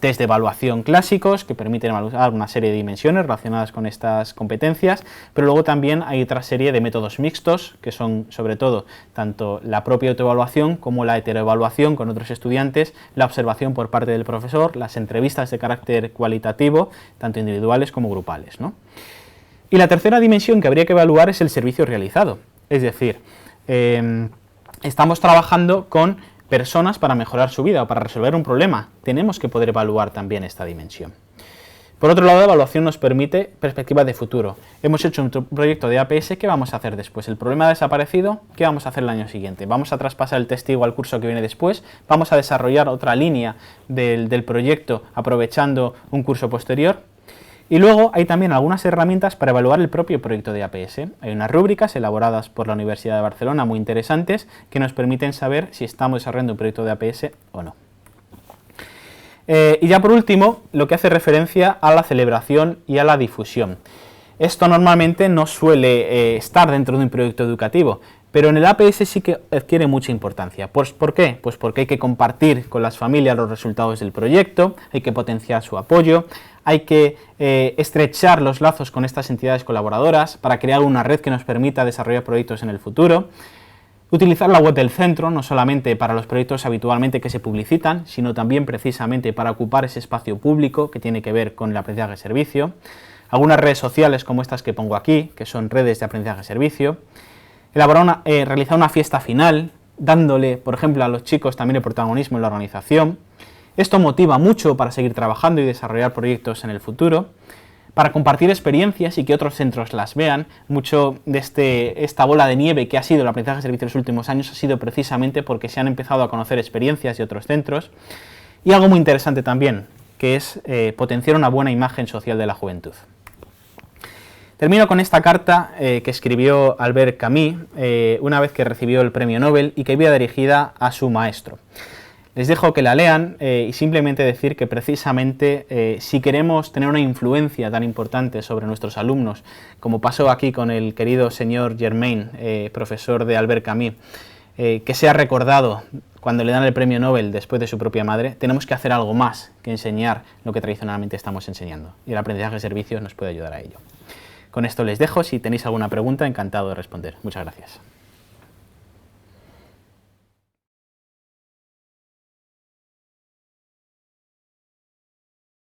test de evaluación clásicos que permiten evaluar una serie de dimensiones relacionadas con estas competencias, pero luego también hay otra serie de métodos mixtos que son sobre todo tanto la propia autoevaluación como la heteroevaluación con otros estudiantes, la observación por parte del profesor, las entrevistas de carácter cualitativo, tanto individuales como grupales, ¿no? Y la tercera dimensión que habría que evaluar es el servicio realizado, es decir, estamos trabajando con personas para mejorar su vida o para resolver un problema. Tenemos que poder evaluar también esta dimensión. Por otro lado, la evaluación nos permite perspectiva de futuro. Hemos hecho un proyecto de APS, ¿qué vamos a hacer después? ¿El problema ha desaparecido? ¿Qué vamos a hacer el año siguiente? ¿Vamos a traspasar el testigo al curso que viene después? ¿Vamos a desarrollar otra línea del proyecto aprovechando un curso posterior? Y luego hay también algunas herramientas para evaluar el propio proyecto de APS. Hay unas rúbricas elaboradas por la Universidad de Barcelona muy interesantes que nos permiten saber si estamos desarrollando un proyecto de APS o no. Y ya por último, lo que hace referencia a la celebración y a la difusión. Esto normalmente no suele estar dentro de un proyecto educativo, pero en el APS sí que adquiere mucha importancia. Pues, ¿por qué? Pues porque hay que compartir con las familias los resultados del proyecto, hay que potenciar su apoyo, hay que estrechar los lazos con estas entidades colaboradoras para crear una red que nos permita desarrollar proyectos en el futuro. Utilizar la web del centro, no solamente para los proyectos habitualmente que se publicitan, sino también precisamente para ocupar ese espacio público que tiene que ver con el aprendizaje de servicio. Algunas redes sociales como estas que pongo aquí, que son redes de aprendizaje de servicio. Realizar una fiesta final, dándole, por ejemplo, a los chicos también el protagonismo en la organización. Esto motiva mucho para seguir trabajando y desarrollar proyectos en el futuro. Para compartir experiencias y que otros centros las vean. Mucho de esta bola de nieve que ha sido el aprendizaje de servicio en los últimos años ha sido precisamente porque se han empezado a conocer experiencias de otros centros. Y algo muy interesante también, que es potenciar una buena imagen social de la juventud. Termino con esta carta que escribió Albert Camus una vez que recibió el premio Nobel y que iba dirigida a su maestro. Les dejo que la lean y simplemente decir que precisamente si queremos tener una influencia tan importante sobre nuestros alumnos, como pasó aquí con el querido señor Germain, profesor de Albert Camus, que sea recordado cuando le dan el premio Nobel después de su propia madre, tenemos que hacer algo más que enseñar lo que tradicionalmente estamos enseñando. Y el aprendizaje de servicios nos puede ayudar a ello. Con esto les dejo, si tenéis alguna pregunta, encantado de responder. Muchas gracias.